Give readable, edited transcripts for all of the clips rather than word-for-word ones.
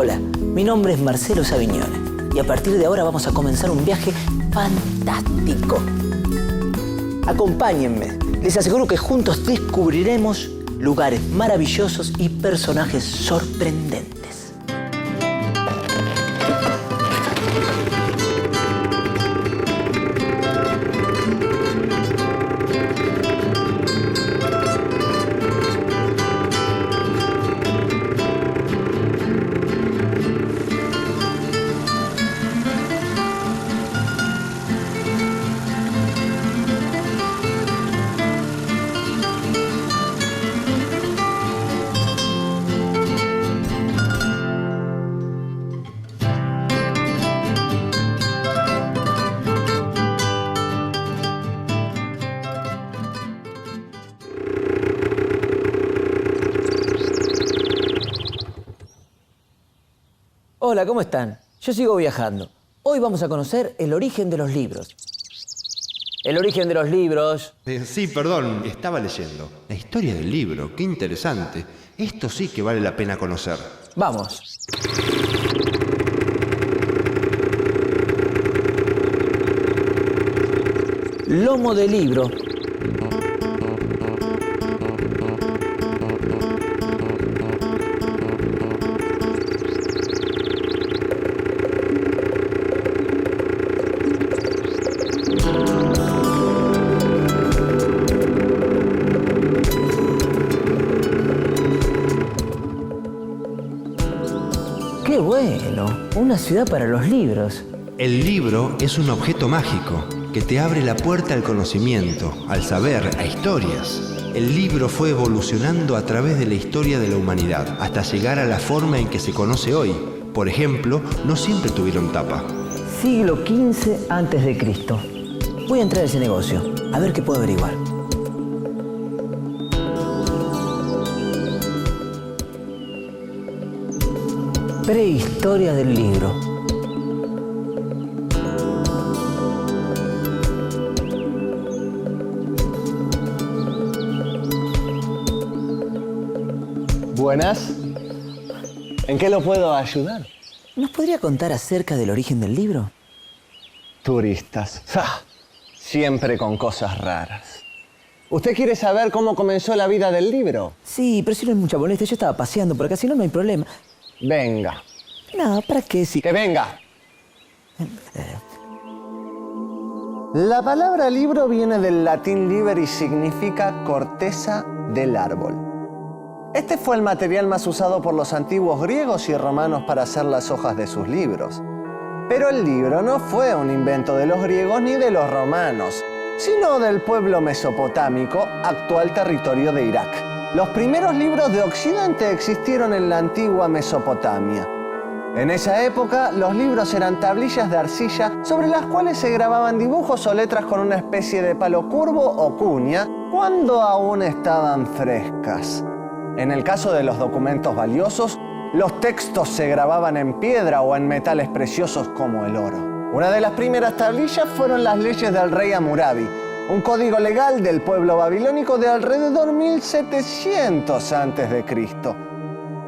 Hola, mi nombre es Marcelo Savignone y a partir de ahora vamos a comenzar un viaje fantástico. Acompáñenme, les aseguro que juntos descubriremos lugares maravillosos y personajes sorprendentes. Hola, ¿cómo están? Yo sigo viajando. Hoy vamos a conocer el origen de los libros. El origen de los libros... Sí, perdón, estaba leyendo. La historia del libro, qué interesante. Esto sí que vale la pena conocer. Vamos. Lomo de libro. ¡Qué bueno! Una ciudad para los libros. El libro es un objeto mágico que te abre la puerta al conocimiento, al saber, a historias. El libro fue evolucionando a través de la historia de la humanidad hasta llegar a la forma en que se conoce hoy. Por ejemplo, no siempre tuvieron tapa. Siglo XV a.C. Voy a entrar a ese negocio, a ver qué puedo averiguar. Prehistoria del libro. Buenas. ¿En qué lo puedo ayudar? ¿Nos podría contar acerca del origen del libro? Turistas. ¡Ja! Siempre con cosas raras. ¿Usted quiere saber cómo comenzó la vida del libro? Sí, pero si no es mucha molestia, yo estaba paseando por acá, si no, no hay problema. Venga. No, ¿para qué? Si... ¡Que venga! La palabra libro viene del latín liber y significa corteza del árbol. Este fue el material más usado por los antiguos griegos y romanos para hacer las hojas de sus libros. Pero el libro no fue un invento de los griegos ni de los romanos, sino del pueblo mesopotámico, actual territorio de Irak. Los primeros libros de Occidente existieron en la antigua Mesopotamia. En esa época, los libros eran tablillas de arcilla sobre las cuales se grababan dibujos o letras con una especie de palo curvo o cuña cuando aún estaban frescas. En el caso de los documentos valiosos, los textos se grababan en piedra o en metales preciosos como el oro. Una de las primeras tablillas fueron las leyes del rey Hammurabi, un código legal del pueblo babilónico de alrededor 1700 a.C.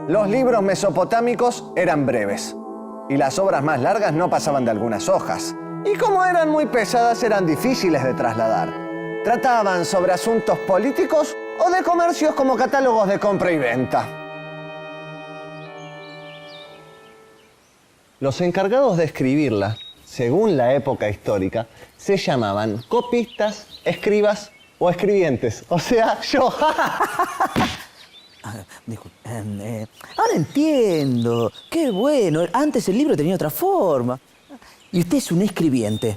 Los libros mesopotámicos eran breves y las obras más largas no pasaban de algunas hojas. Y como eran muy pesadas, eran difíciles de trasladar. Trataban sobre asuntos políticos o de comercios como catálogos de compra y venta. Los encargados de escribirla, según la época histórica, se llamaban copistas, escribas o escribientes. O sea, yo. Disculpe. Ahora entiendo. Qué bueno. Antes el libro tenía otra forma. Y usted es un escribiente.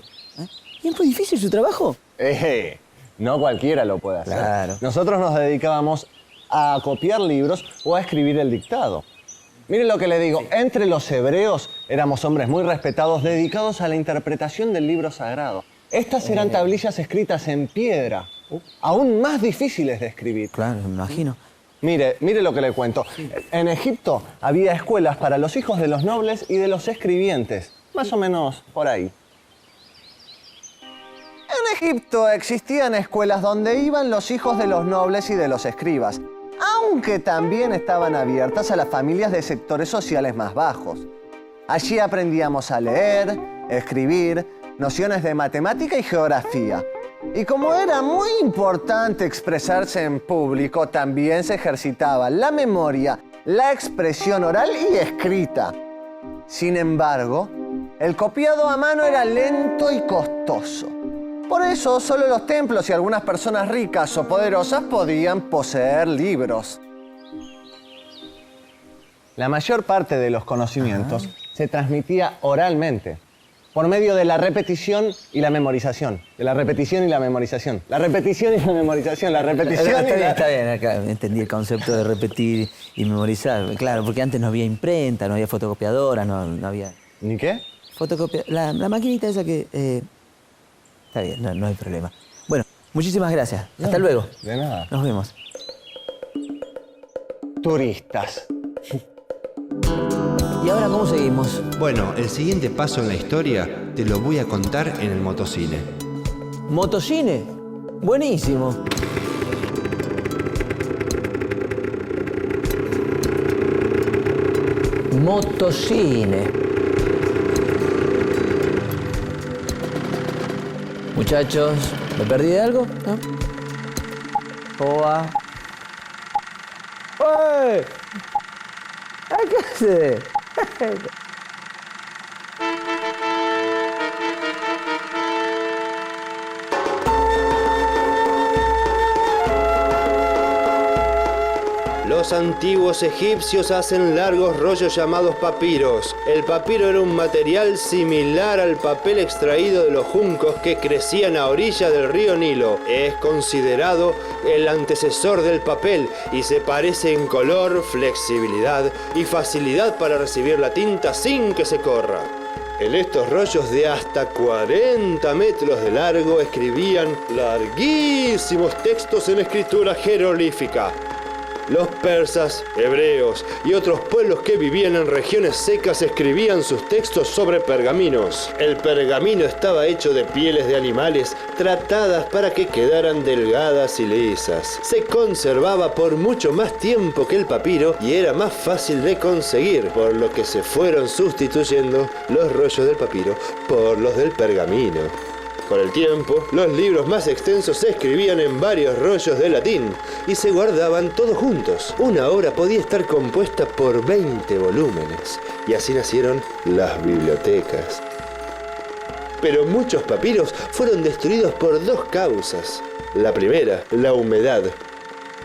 ¿Y es muy difícil su trabajo? No cualquiera lo puede hacer. Claro. Nosotros nos dedicábamos a copiar libros o a escribir el dictado. Mire lo que le digo, entre los hebreos éramos hombres muy respetados dedicados a la interpretación del libro sagrado. Estas eran tablillas escritas en piedra, aún más difíciles de escribir. Claro, me imagino. Mire lo que le cuento. En Egipto había escuelas para los hijos de los nobles y de los escribientes, más o menos por ahí. En Egipto existían escuelas donde iban los hijos de los nobles y de los escribas. aunque también estaban abiertas a las familias de sectores sociales más bajos. Allí aprendíamos a leer, escribir, nociones de matemática y geografía. Y como era muy importante expresarse en público, también se ejercitaba la memoria, la expresión oral y escrita. Sin embargo, el copiado a mano era lento y costoso. Por eso, solo los templos y algunas personas ricas o poderosas podían poseer libros. La mayor parte de los conocimientos se transmitía oralmente, por medio de la repetición y la memorización. De la repetición y la memorización. La repetición y la memorización. La repetición y la... Está bien, acá entendí el concepto de repetir y memorizar. Claro, porque antes no había imprenta, no había fotocopiadora, no había... ¿Ni qué? La maquinita esa que... Está bien, no hay problema. Bueno, muchísimas gracias. Hasta luego. De nada. Nos vemos. Turistas. ¿Y ahora cómo seguimos? Bueno, el siguiente paso en la historia te lo voy a contar en el motocine. ¿Motocine? Buenísimo. Motocine. Muchachos, ¿me perdí de algo? ¿No? ¿Cómo va? ¡Oye! ¿Qué hace? Los antiguos egipcios hacen largos rollos llamados papiros. El papiro era un material similar al papel extraído de los juncos que crecían a orillas del río Nilo. Es considerado el antecesor del papel y se parece en color, flexibilidad y facilidad para recibir la tinta sin que se corra. En estos rollos de hasta 40 metros de largo escribían larguísimos textos en escritura jeroglífica. Los persas, hebreos y otros pueblos que vivían en regiones secas escribían sus textos sobre pergaminos. El pergamino estaba hecho de pieles de animales tratadas para que quedaran delgadas y lisas. Se conservaba por mucho más tiempo que el papiro y era más fácil de conseguir, por lo que se fueron sustituyendo los rollos del papiro por los del pergamino. Con el tiempo, los libros más extensos se escribían en varios rollos de latín y se guardaban todos juntos. Una obra podía estar compuesta por 20 volúmenes y así nacieron las bibliotecas. Pero muchos papiros fueron destruidos por dos causas. La primera, la humedad.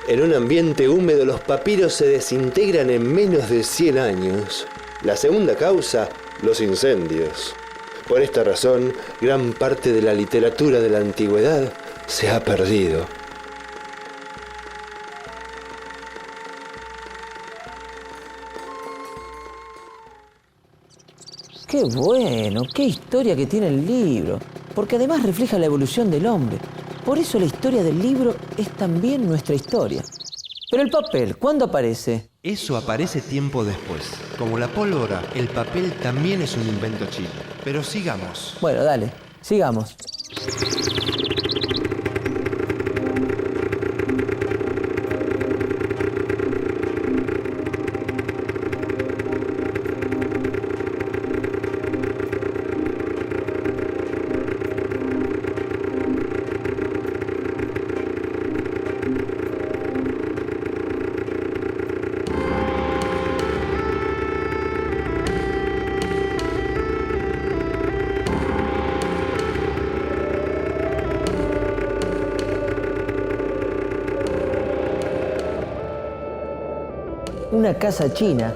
En un ambiente húmedo los papiros se desintegran en menos de 100 años. La segunda causa, los incendios. Por esta razón, gran parte de la literatura de la antigüedad se ha perdido. Qué bueno, qué historia que tiene el libro. Porque además refleja la evolución del hombre. Por eso la historia del libro es también nuestra historia. Pero el papel, ¿cuándo aparece? Eso aparece tiempo después. Como la pólvora, el papel también es un invento chino. Pero sigamos. Bueno, dale, sigamos. Una casa china.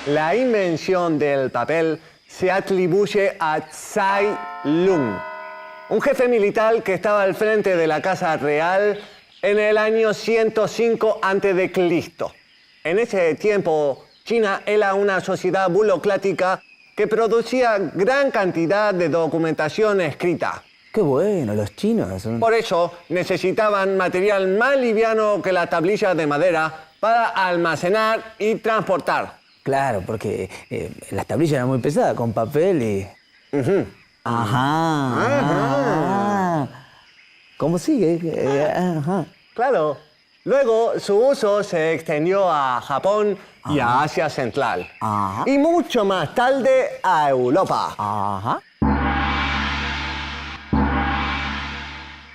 La invención del papel se atribuye a Tsai Lung, un jefe militar que estaba al frente de la Casa Real en el año 105 a.C. En ese tiempo, China era una sociedad burocrática que producía gran cantidad de documentación escrita. Qué bueno, los chinos son... Por eso necesitaban material más liviano que las tablillas de madera para almacenar y transportar. Claro, porque las tablillas eran muy pesadas, con papel y... Ajá. ¿Cómo sigue? Ajá. Claro. Luego su uso se extendió a Japón y a Asia Central. Ajá. Y mucho más tarde a Europa. Ajá.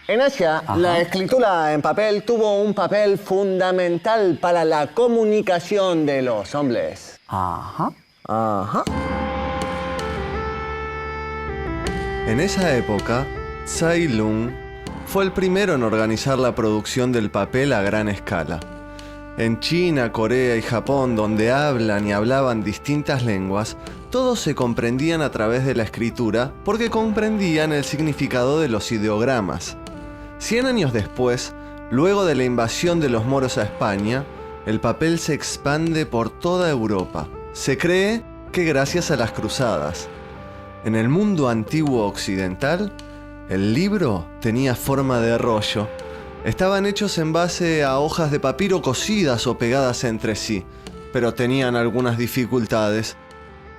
En Asia, la escritura en papel tuvo un papel fundamental para la comunicación de los hombres. Ajá. Ajá. En esa época, Tsai Lung fue el primero en organizar la producción del papel a gran escala. En China, Corea y Japón, donde hablan y hablaban distintas lenguas, todos se comprendían a través de la escritura porque comprendían el significado de los ideogramas. 100 años después, luego de la invasión de los moros a España, el papel se expande por toda Europa. Se cree que gracias a las cruzadas. En el mundo antiguo occidental, el libro tenía forma de rollo. Estaban hechos en base a hojas de papiro cosidas o pegadas entre sí, pero tenían algunas dificultades.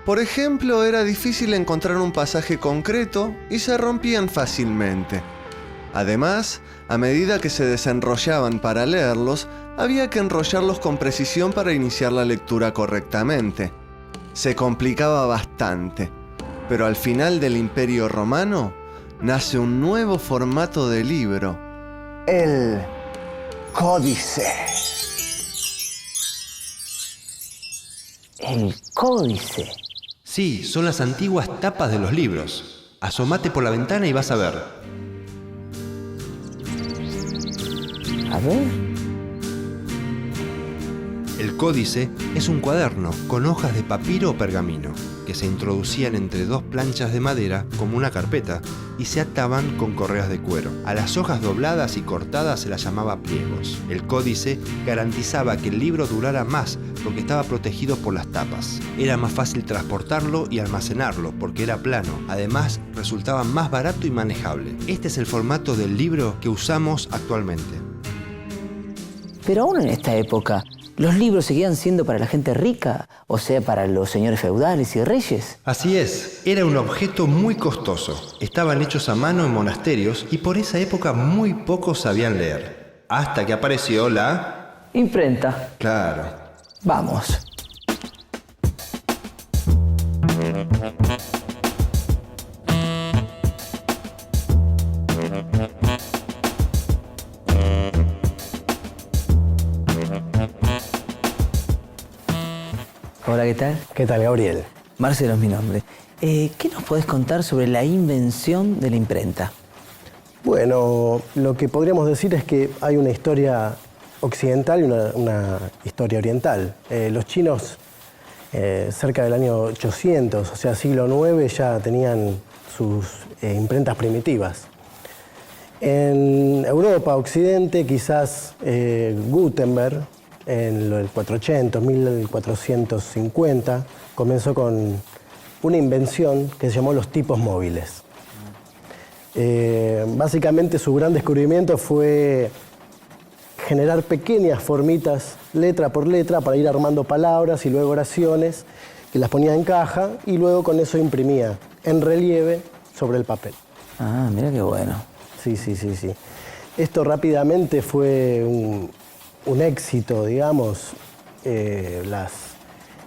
Por ejemplo, era difícil encontrar un pasaje concreto y se rompían fácilmente. Además, a medida que se desenrollaban para leerlos, había que enrollarlos con precisión para iniciar la lectura correctamente. Se complicaba bastante, pero al final del Imperio Romano nace un nuevo formato de libro. El códice. El códice. Sí, son las antiguas tapas de los libros. Asomate por la ventana y vas a ver. A ver. El códice es un cuaderno con hojas de papiro o pergamino que se introducían entre dos planchas de madera como una carpeta y se ataban con correas de cuero. A las hojas dobladas y cortadas se las llamaba pliegos. El códice garantizaba que el libro durara más porque estaba protegido por las tapas. Era más fácil transportarlo y almacenarlo porque era plano. Además, resultaba más barato y manejable. Este es el formato del libro que usamos actualmente. Pero aún en esta época, ¿los libros seguían siendo para la gente rica? O sea, para los señores feudales y reyes. Así es, era un objeto muy costoso. Estaban hechos a mano en monasterios y por esa época muy pocos sabían leer. Hasta que apareció la... Imprenta. Claro. Vamos. Hola, ¿qué tal? ¿Qué tal, Gabriel? Marcelo es mi nombre. ¿Qué nos podés contar sobre la invención de la imprenta? Bueno, lo que podríamos decir es que hay una historia occidental y una historia oriental. Los chinos, cerca del año 800, o sea, siglo IX, ya tenían sus imprentas primitivas. En Europa, Occidente, quizás Gutenberg, en el 480, 1450, comenzó con una invención que se llamó los tipos móviles. Básicamente su gran descubrimiento fue generar pequeñas formitas, letra por letra, para ir armando palabras y luego oraciones, que las ponía en caja y luego con eso imprimía en relieve sobre el papel. Ah, mira qué bueno. Sí. Esto rápidamente fue un éxito, digamos. Las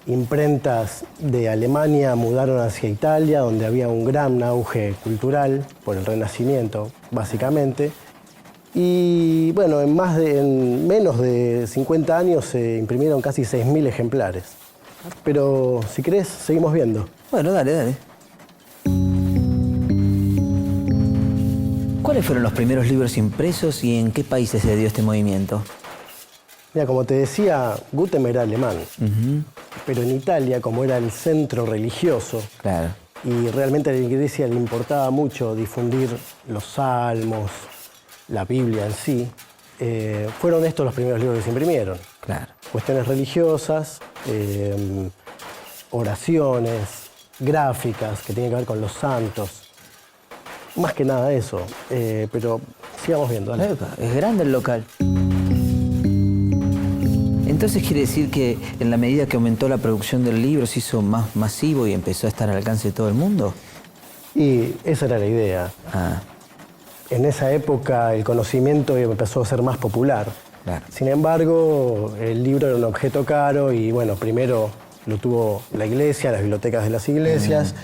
imprentas de Alemania mudaron hacia Italia, donde había un gran auge cultural por el Renacimiento, básicamente. Y bueno, en menos de 50 años se imprimieron casi 6.000 ejemplares. Pero si querés, seguimos viendo. Bueno, dale. ¿Cuáles fueron los primeros libros impresos y en qué países se dio este movimiento? Mira, como te decía, Gutenberg era alemán. Pero en Italia, como era el centro religioso, Claro. y realmente a la Iglesia le importaba mucho difundir los salmos, la Biblia en sí, fueron estos los primeros libros que se imprimieron. Claro. Cuestiones religiosas, oraciones, gráficas que tienen que ver con los santos. Más que nada eso, pero sigamos viendo. Dale. Epa, es grande el local. Entonces quiere decir que en la medida que aumentó la producción del libro se hizo más masivo y empezó a estar al alcance de todo el mundo. Y esa era la idea. Ah, En esa época el conocimiento empezó a ser más popular. claro. Sin embargo, el libro era un objeto caro y bueno, primero lo tuvo la iglesia, las bibliotecas de las iglesias,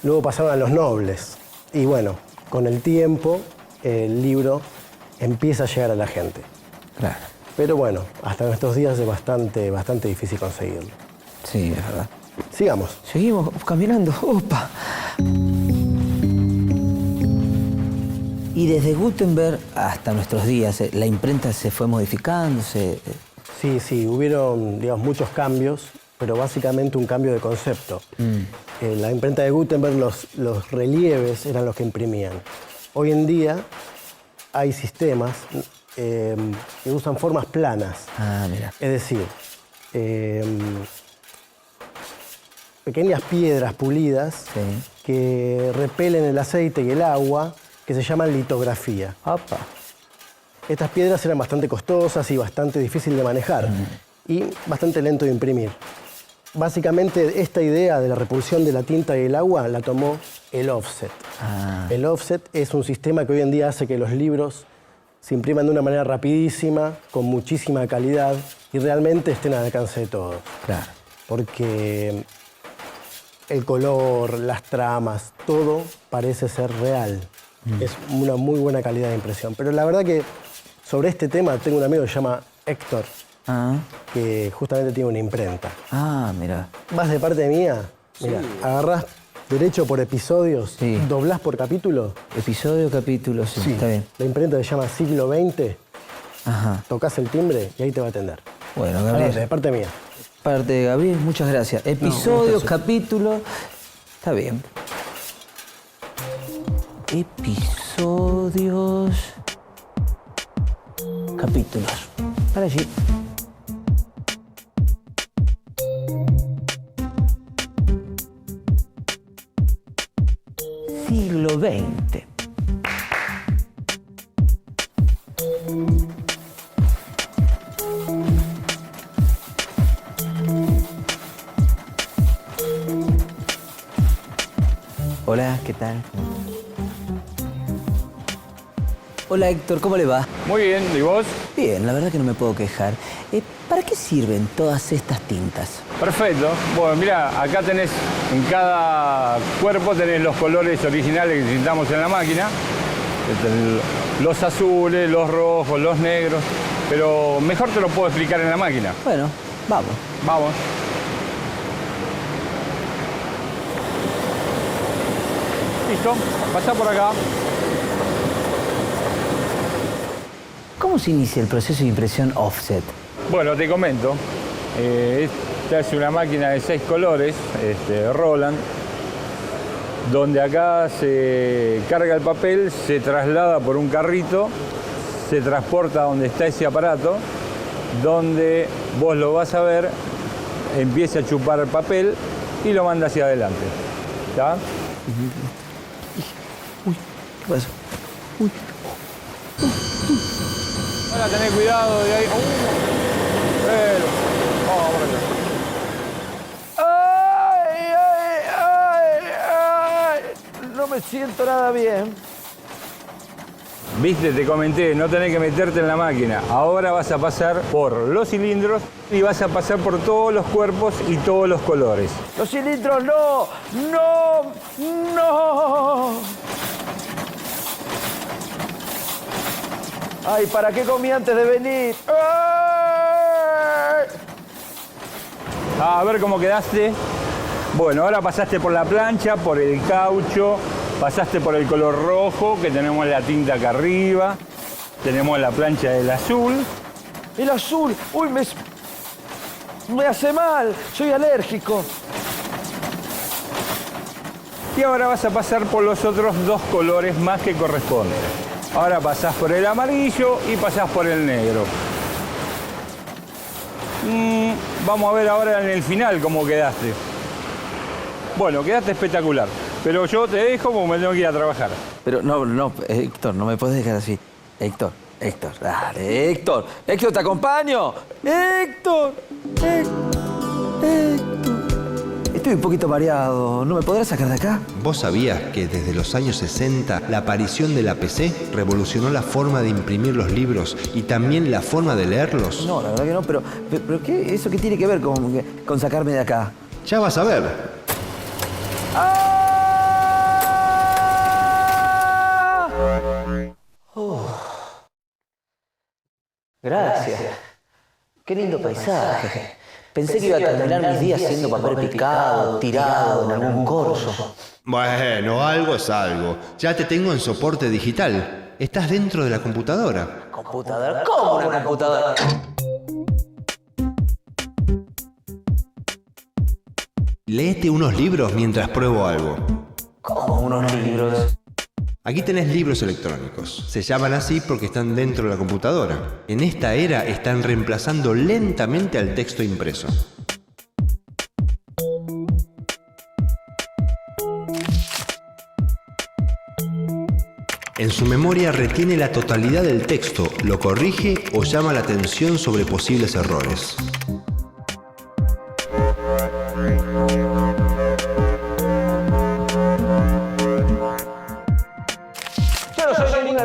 luego pasaron a los nobles. Y bueno, con el tiempo el libro empieza a llegar a la gente. Claro. Pero bueno, hasta nuestros días es bastante difícil conseguirlo. Sí, es verdad. Sigamos. Seguimos caminando. ¡Opa! Y desde Gutenberg hasta nuestros días, la imprenta se fue modificándose. Sí, hubieron, digamos, muchos cambios, pero básicamente un cambio de concepto. En la imprenta de Gutenberg los relieves eran los que imprimían. Hoy en día hay sistemas que usan formas planas. Ah, mira. Es decir, pequeñas piedras pulidas Sí. que repelen el aceite y el agua, que se llaman litografía. Opa. Estas piedras eran bastante costosas y bastante difícil de manejar y bastante lento de imprimir. Básicamente esta idea de la repulsión de la tinta y el agua la tomó el offset. Ah. El offset es un sistema que hoy en día hace que los libros se impriman de una manera rapidísima, con muchísima calidad y realmente estén al alcance de todos. Claro. Porque el color, las tramas, todo parece ser real. Es una muy buena calidad de impresión. Pero la verdad que sobre este tema tengo un amigo que se llama Héctor, Ah, que justamente tiene una imprenta. mira. Vas de parte mía, mira, agarrás derecho por episodios, Sí. doblás por capítulo. Episodio, capítulo, sí, está bien. La imprenta se llama Siglo XX, Ajá. tocas el timbre y ahí te va a atender. Bueno, Adelante, Gabriel. de parte mía. Parte de Gabriel, muchas gracias. Episodio, gracias. capítulo. Está bien. Episodios. Capítulos. Para allí. Siglo XX. Hola, ¿qué tal? Hola Héctor, ¿cómo le va? Muy bien, ¿y vos? Bien, la verdad que no me puedo quejar. ¿Para qué sirven todas estas tintas? Perfecto. Bueno, mira, acá tenés, en cada cuerpo tenés los colores originales que necesitamos en la máquina. Los azules, los rojos, los negros. Pero mejor te lo puedo explicar en la máquina. Bueno, vamos. Vamos. Listo, pasá por acá. ¿Cómo se inicia el proceso de impresión offset? Bueno, te comento. Esta es una máquina de 6 colores, Roland, donde acá se carga el papel, se traslada por un carrito, se transporta a donde está ese aparato, donde vos lo vas a ver, empieza a chupar el papel y lo manda hacia adelante. ¿Está? ¿Qué pasó? Ahora tenés cuidado de ahí. Pero, vamos por acá. ¡Ay! No me siento nada bien. Viste, te comenté, no tenés que meterte en la máquina. Ahora vas a pasar por los cilindros y vas a pasar por todos los cuerpos y todos los colores. ¡Los cilindros no! ¡No! ¡No! ¡Ay, ¿para qué comí antes de venir? ¡Ay! A ver cómo quedaste. Bueno, ahora pasaste por la plancha, por el caucho, pasaste por el color rojo, que tenemos la tinta acá arriba. Tenemos la plancha del azul. ¡El azul! ¡Uy, me hace mal! ¡Soy alérgico! Y ahora vas a pasar por los otros 2 colores más que corresponden. Ahora pasás por el amarillo y pasás por el negro. Vamos a ver ahora en el final cómo quedaste. Bueno, quedaste espectacular. Pero yo te dejo porque me tengo que ir a trabajar. Pero no, Héctor, no me puedes dejar así. Héctor, dale, Héctor, te acompaño. Héctor. Estoy un poquito mareado. ¿No me podrás sacar de acá? ¿Vos sabías que desde los años 60 la aparición de la PC revolucionó la forma de imprimir los libros y también la forma de leerlos? No, la verdad que no, pero ¿qué, ¿eso qué tiene que ver con sacarme de acá? Ya vas a ver. Gracias. Qué lindo paisaje. Pensé que iba a terminar mis días siendo papel picado, tirado en algún corso. Bueno, algo es algo. Ya te tengo en soporte digital. Estás dentro de la computadora. ¿Computadora? ¿Cómo una computadora? Léete unos libros mientras pruebo algo. ¿Cómo unos libros? Aquí tenés libros electrónicos. Se llaman así porque están dentro de la computadora. En esta era están reemplazando lentamente al texto impreso. En su memoria retiene la totalidad del texto, lo corrige o llama la atención sobre posibles errores.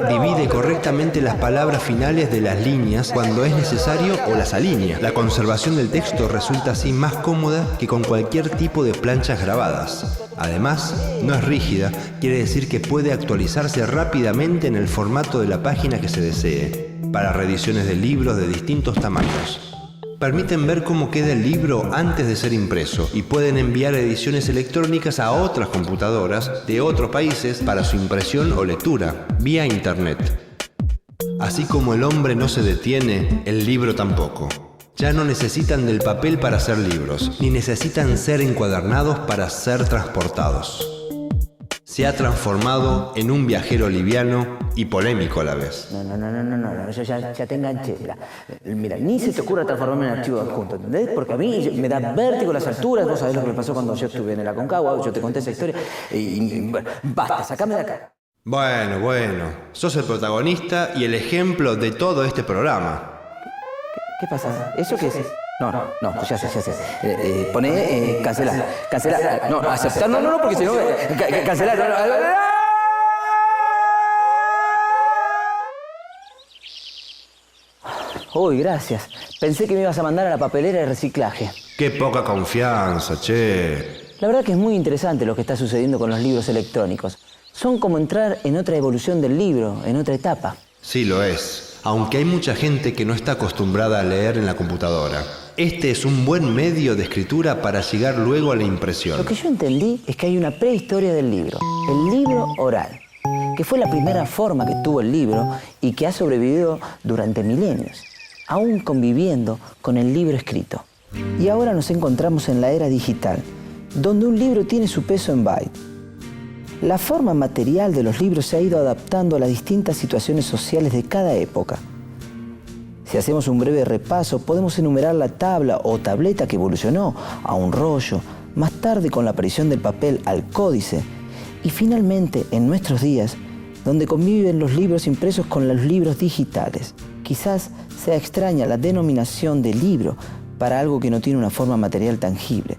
Divide correctamente las palabras finales de las líneas cuando es necesario o las alinea. La conservación del texto resulta así más cómoda que con cualquier tipo de planchas grabadas. Además, no es rígida, quiere decir que puede actualizarse rápidamente en el formato de la página que se desee, para reediciones de libros de distintos tamaños. Permiten ver cómo queda el libro antes de ser impreso y pueden enviar ediciones electrónicas a otras computadoras de otros países para su impresión o lectura, vía internet. Así como el hombre no se detiene, el libro tampoco. Ya no necesitan del papel para hacer libros, ni necesitan ser encuadernados para ser transportados. Se ha transformado en un viajero liviano y polémico a la vez. No, yo ya te enganché. Mira, ni se te ocurra transformarme en archivo adjunto, ¿entendés? Porque a mí me da vértigo las alturas. Vos sabés lo que me pasó cuando yo estuve en el Aconcagua, yo te conté esa historia. Y bueno, basta, sacame de acá. Bueno, sos el protagonista y el ejemplo de todo este programa. ¿Qué pasa? ¿Eso qué es? No, ya sé. Poné, cancelar. No, aceptar, no, porque si no, cancelar. Uy, gracias. Pensé que me ibas a mandar a la papelera de reciclaje. Qué poca confianza, che. La verdad que es muy interesante lo que está sucediendo con los libros electrónicos. Son como entrar en otra evolución del libro, en otra etapa. Sí, lo es. Aunque hay mucha gente que no está acostumbrada a leer en la computadora. Este es un buen medio de escritura para llegar luego a la impresión. Lo que yo entendí es que hay una prehistoria del libro, el libro oral, que fue la primera forma que tuvo el libro y que ha sobrevivido durante milenios, aún conviviendo con el libro escrito. Y ahora nos encontramos en la era digital, donde un libro tiene su peso en bytes. La forma material de los libros se ha ido adaptando a las distintas situaciones sociales de cada época. Si hacemos un breve repaso, podemos enumerar la tabla o tableta que evolucionó a un rollo, más tarde con la aparición del papel al códice, y finalmente en nuestros días, donde conviven los libros impresos con los libros digitales. Quizás sea extraña la denominación de libro para algo que no tiene una forma material tangible.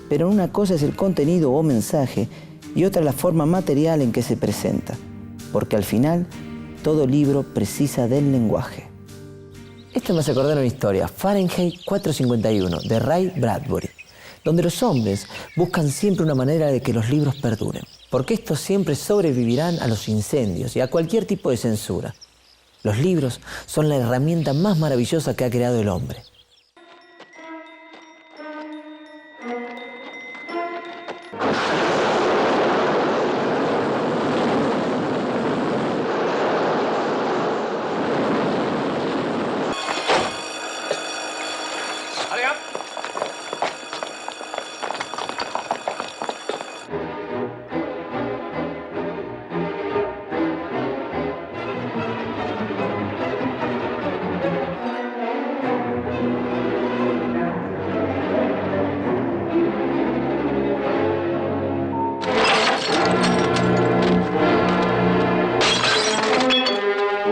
Pero una cosa es el contenido o mensaje y otra la forma material en que se presenta, porque al final todo libro precisa del lenguaje. Esto me hace acordar una historia, Fahrenheit 451, de Ray Bradbury, donde los hombres buscan siempre una manera de que los libros perduren, porque estos siempre sobrevivirán a los incendios y a cualquier tipo de censura. Los libros son la herramienta más maravillosa que ha creado el hombre.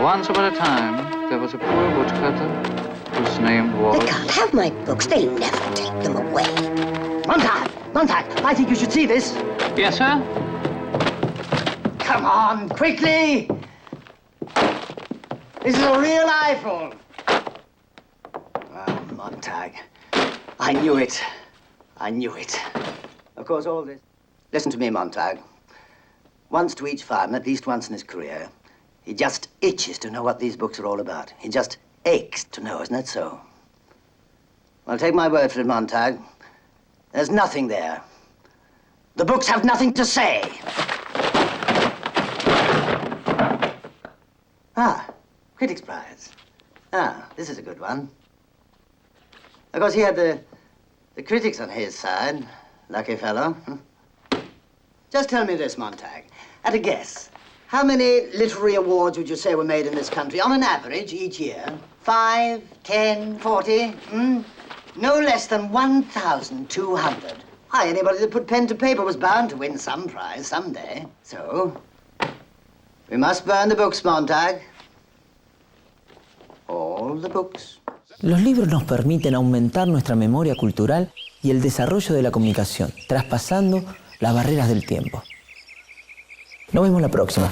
Once upon a time, there was a poor woodcutter whose name was... They can't have my books. They'll never take them away. Montag! Montag! I think you should see this. Yes, sir? Come on, quickly! This is a real iPhone. Oh, Montag. I knew it. I knew it. Of course, all this... Listen to me, Montag. Once to each fireman, at least once in his career, he just itches to know what these books are all about. He just aches to know, isn't that so? Well, take my word for it, Montag. There's nothing there. The books have nothing to say. Ah, Critics' Prize. Ah, this is a good one. Of course, he had the critics on his side. Lucky fellow. Just tell me this, Montag. At a guess, how many literary awards would you say were made in this country, on an average, each year? 5, 10, 40? No less than 1,200. Why, anybody that put pen to paper was bound to win some prize someday. So, we must burn the books, Montag. All the books. Los libros nos permiten aumentar nuestra memoria cultural y el desarrollo de la comunicación, traspasando las barreras del tiempo. Nos vemos la próxima.